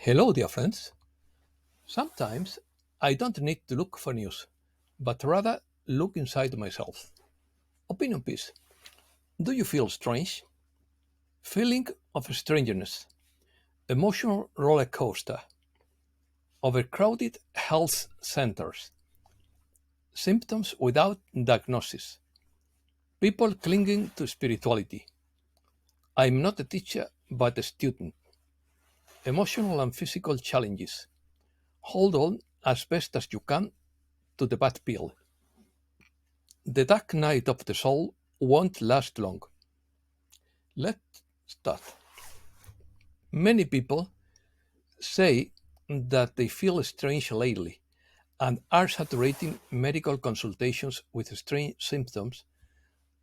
Hello, dear friends. Sometimes I don't need to look for news, but rather look inside myself. Opinion piece. Do you feel strange? Feeling of strangeness. Emotional roller coaster. Overcrowded health centers. Symptoms without diagnosis. People clinging to spirituality. I'm not a teacher, but a student. Emotional and physical challenges. Hold on as best as you can to the bad pill. The dark night of the soul won't last long. Let's start. Many people say that they feel strange lately and are saturating medical consultations with strange symptoms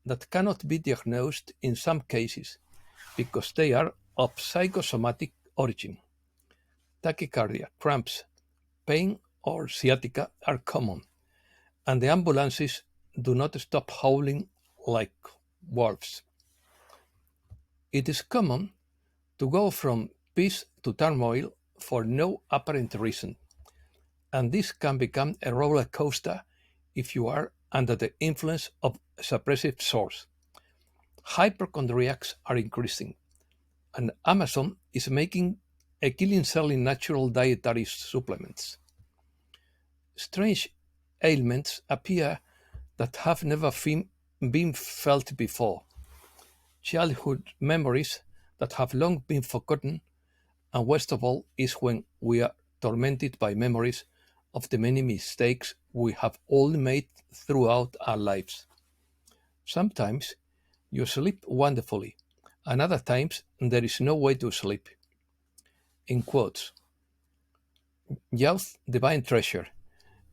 that cannot be diagnosed in some cases because they are of psychosomatic origin. Tachycardia, cramps, pain, or sciatica are common, and the ambulances do not stop howling like wolves. It is common to go from peace to turmoil for no apparent reason, and this can become a roller coaster if you are under the influence of a suppressive source. Hypochondriacs are increasing, and Amazon is making a killing selling natural dietary supplements. Strange ailments appear that have never been felt before. Childhood memories that have long been forgotten, and worst of all is when we are tormented by memories of the many mistakes we have all made throughout our lives. Sometimes you sleep wonderfully, and other times there is no way to sleep. In quotes, youth, divine treasure,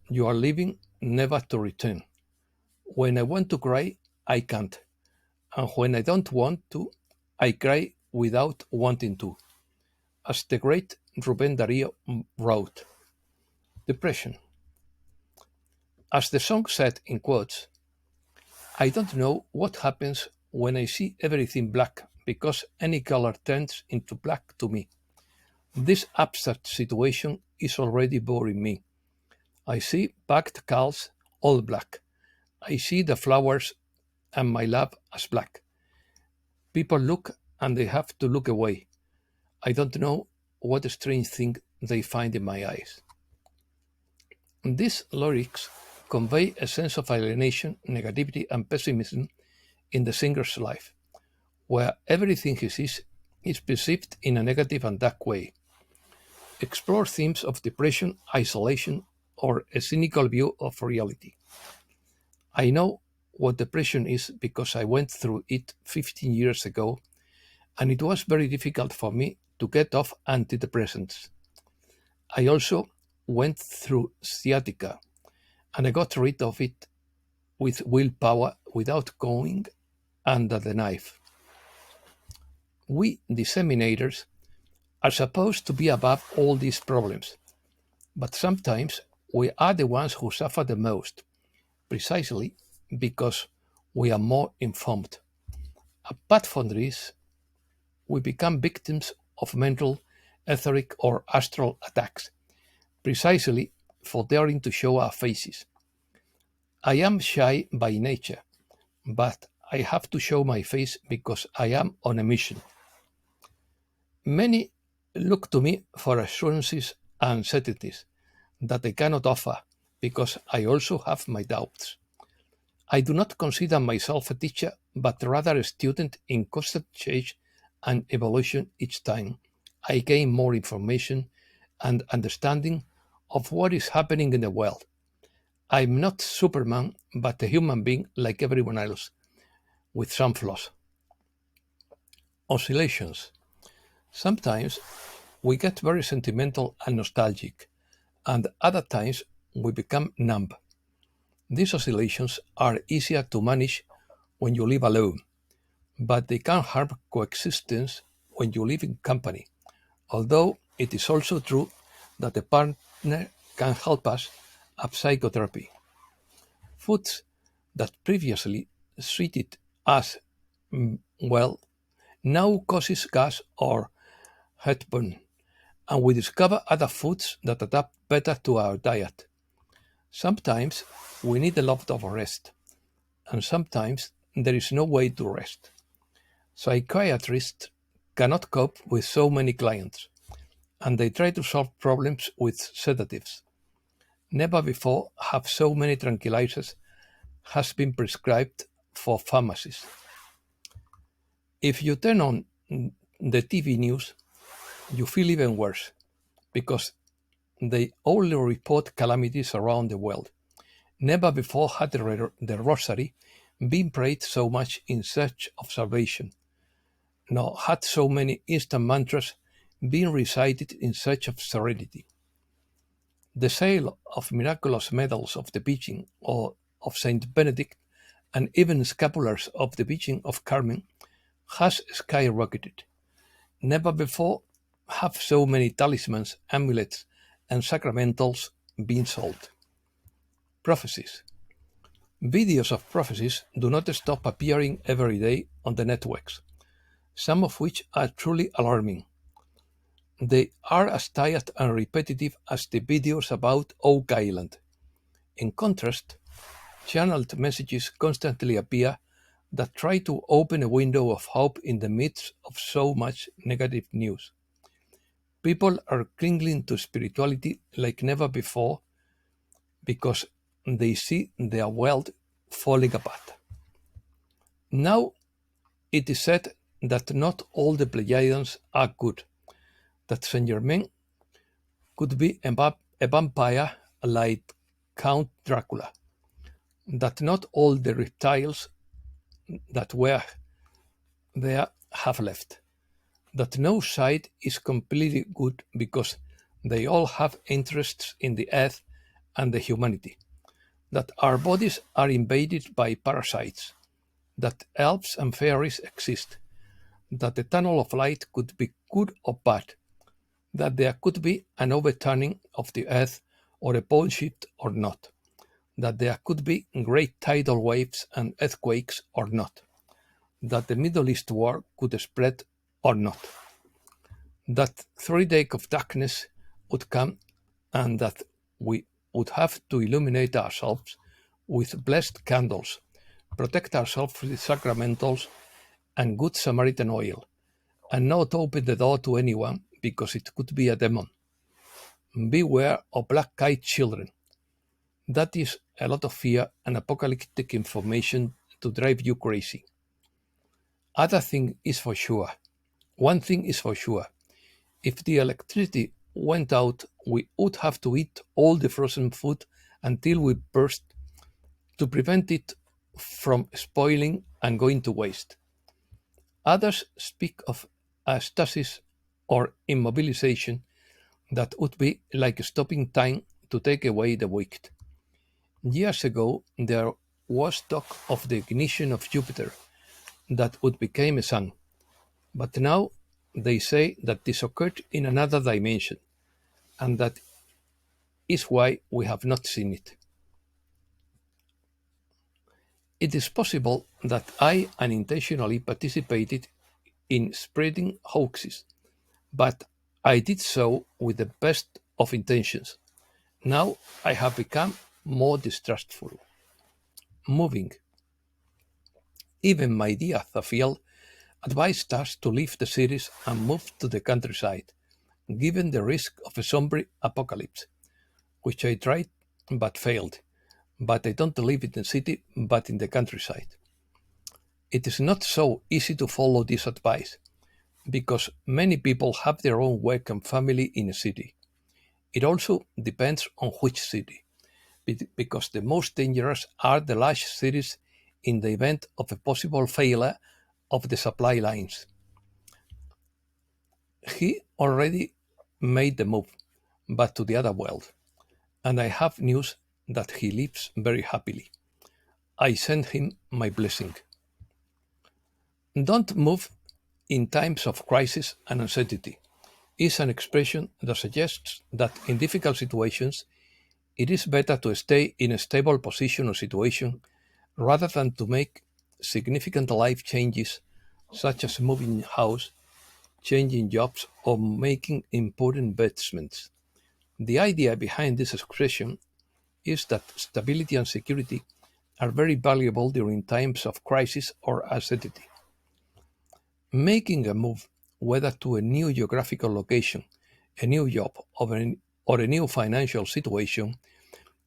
you are leaving never to return. When I want to cry, I can't, and when I don't want to, I cry without wanting to. As the great Rubén Darío wrote, depression. As the song said in quotes, I don't know what happens when I see everything black because any color turns into black to me. This abstract situation is already boring me. I see packed cows all black. I see the flowers and my love as black. People look and they have to look away. I don't know what strange thing they find in my eyes. These lyrics convey a sense of alienation, negativity, and pessimism in the singer's life, where everything he sees is perceived in a negative and dark way. Explore themes of depression, isolation, or a cynical view of reality. I know what depression is because I went through it 15 years ago, and it was very difficult for me to get off antidepressants. I also went through sciatica, and I got rid of it with willpower without going under the knife. We disseminators are supposed to be above all these problems, but sometimes we are the ones who suffer the most, precisely because we are more informed. Apart from this, we become victims of mental, etheric, or astral attacks, precisely for daring to show our faces. I am shy by nature, but I have to show my face because I am on a mission. Many look to me for assurances and certainties that I cannot offer because I also have my doubts. I do not consider myself a teacher, but rather a student in constant change and evolution each time. I gain more information and understanding of what is happening in the world. I'm not Superman, but a human being like everyone else, with some flaws. Oscillations. Sometimes we get very sentimental and nostalgic, and other times we become numb. These oscillations are easier to manage when you live alone, but they can harm coexistence when you live in company, although it is also true that a partner can help us at psychotherapy. Foods that previously treated us well now causes gas or heartburn, and we discover other foods that adapt better to our diet. Sometimes we need a lot of rest, and sometimes there is no way to rest. Psychiatrists cannot cope with so many clients, and they try to solve problems with sedatives. Never before have so many tranquilizers has been prescribed for pharmacies. If you turn on the TV news, you feel even worse because they only report calamities around the world. Never before had the Rosary been prayed so much in search of salvation, nor had so many instant mantras been recited in search of serenity. The sale of miraculous medals of the Virgin or of Saint Benedict, and even scapulars of the Virgin of Carmen, has skyrocketed. Never before have so many talismans, amulets, and sacramentals been sold. Prophecies. Videos of prophecies do not stop appearing every day on the networks, some of which are truly alarming. They are as tired and repetitive as the videos about Oak Island. In contrast, channeled messages constantly appear that try to open a window of hope in the midst of so much negative news. People are clinging to spirituality like never before because they see their world falling apart. Now it is said that not all the Pleiadians are good, that Saint Germain could be a vampire like Count Dracula, that not all the reptiles that were there have left, that no side is completely good because they all have interests in the earth and the humanity, that our bodies are invaded by parasites, that elves and fairies exist, that the tunnel of light could be good or bad, that there could be an overturning of the earth or a pole shift or not, that there could be great tidal waves and earthquakes or not, that the Middle East war could spread or not, that 3 days of darkness would come and that we would have to illuminate ourselves with blessed candles, protect ourselves with sacramentals and good Samaritan oil, and not open the door to anyone because it could be a demon. Beware of black-eyed children. That is a lot of fear and apocalyptic information to drive you crazy. One thing is for sure. If the electricity went out, we would have to eat all the frozen food until we burst to prevent it from spoiling and going to waste. Others speak of a stasis or immobilization that would be like stopping time to take away the wicked. Years ago, there was talk of the ignition of Jupiter that would become a sun, but now they say that this occurred in another dimension, and that is why we have not seen it. It is possible that I unintentionally participated in spreading hoaxes, but I did so with the best of intentions. Now I have become more distrustful. Moving. Even my dear Zafiel advised us to leave the cities and move to the countryside, given the risk of a zombie apocalypse, which I tried but failed. But I don't live in the city but in the countryside. It is not so easy to follow this advice, because many people have their own work and family in a city. It also depends on which city, because the most dangerous are the large cities in the event of a possible failure of the supply lines. He already made the move, but to the other world, and I have news that he lives very happily. I send him my blessing. Don't move in times of crisis and uncertainty is an expression that suggests that in difficult situations it is better to stay in a stable position or situation rather than to make significant life changes such as moving house, changing jobs, or making important investments. The idea behind this expression is that stability and security are very valuable during times of crisis or uncertainty. Making a move, whether to a new geographical location, a new job, or a new financial situation,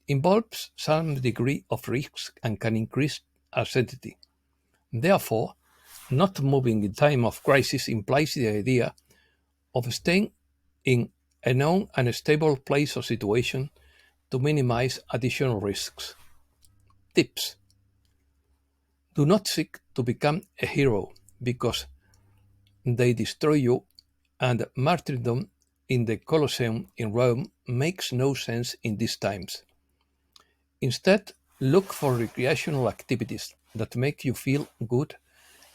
involves some degree of risk and can increase uncertainty. Therefore, not moving in time of crisis implies the idea of staying in a known and stable place or situation to minimize additional risks. Tips: do not seek to become a hero because they destroy you, and martyrdom in the Colosseum in Rome makes no sense in these times. Instead, look for recreational activities that make you feel good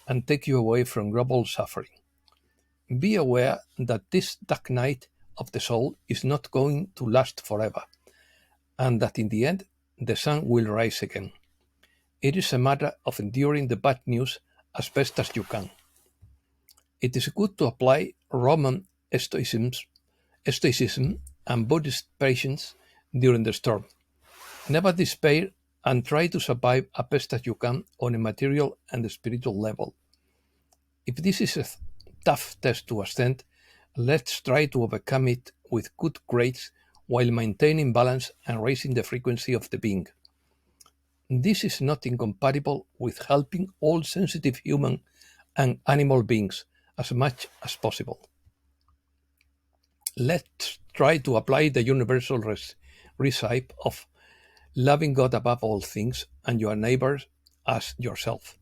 and take you away from global suffering. Be aware that this dark night of the soul is not going to last forever, and that in the end the sun will rise again. It is a matter of enduring the bad news as best as you can. It is good to apply Roman stoicism and Buddhist patience during the storm. Never despair and try to survive as best as you can on a material and spiritual level. If this is a tough test to ascend, let's try to overcome it with good grades while maintaining balance and raising the frequency of the being. This is not incompatible with helping all sensitive human and animal beings as much as possible. Let's try to apply the universal recipe of loving God above all things and your neighbors as yourself.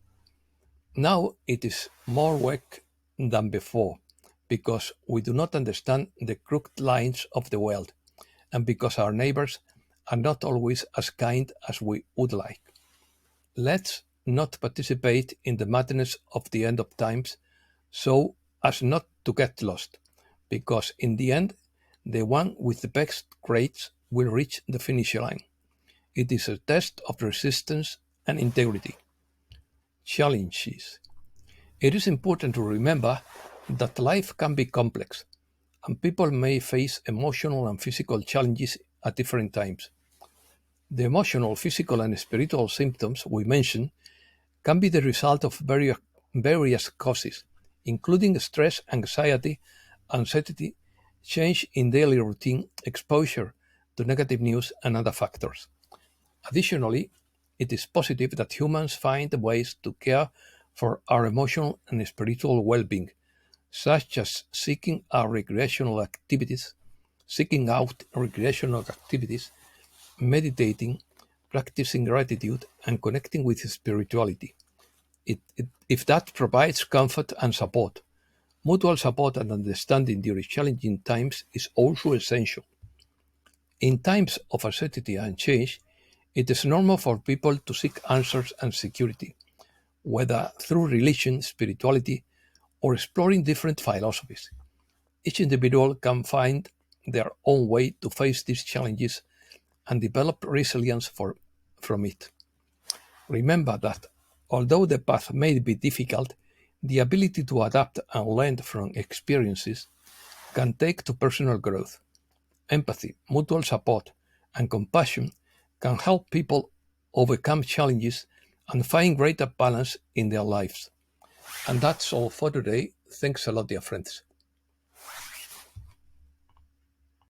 Now it is more work than before because we do not understand the crooked lines of the world and because our neighbors are not always as kind as we would like. Let's not participate in the madness of the end of times so as not to get lost, because in the end, the one with the best grades will reach the finish line. It is a test of resistance and integrity. Challenges. It is important to remember that life can be complex, and people may face emotional and physical challenges at different times. The emotional, physical, and spiritual symptoms we mentioned can be the result of various causes, including stress, anxiety, uncertainty, change in daily routine, exposure to negative news, and other factors. Additionally, it is positive that humans find ways to care for our emotional and spiritual well-being, such as seeking out recreational activities, meditating, practicing gratitude, and connecting with spirituality. If that provides comfort and support, mutual support and understanding during challenging times is also essential. In times of uncertainty and change, it is normal for people to seek answers and security, whether through religion, spirituality, or exploring different philosophies. Each individual can find their own way to face these challenges and develop resilience from it. Remember that, although the path may be difficult, the ability to adapt and learn from experiences can take to personal growth. Empathy, mutual support, and compassion can help people overcome challenges and find greater balance in their lives. And that's all for today. Thanks a lot, dear friends.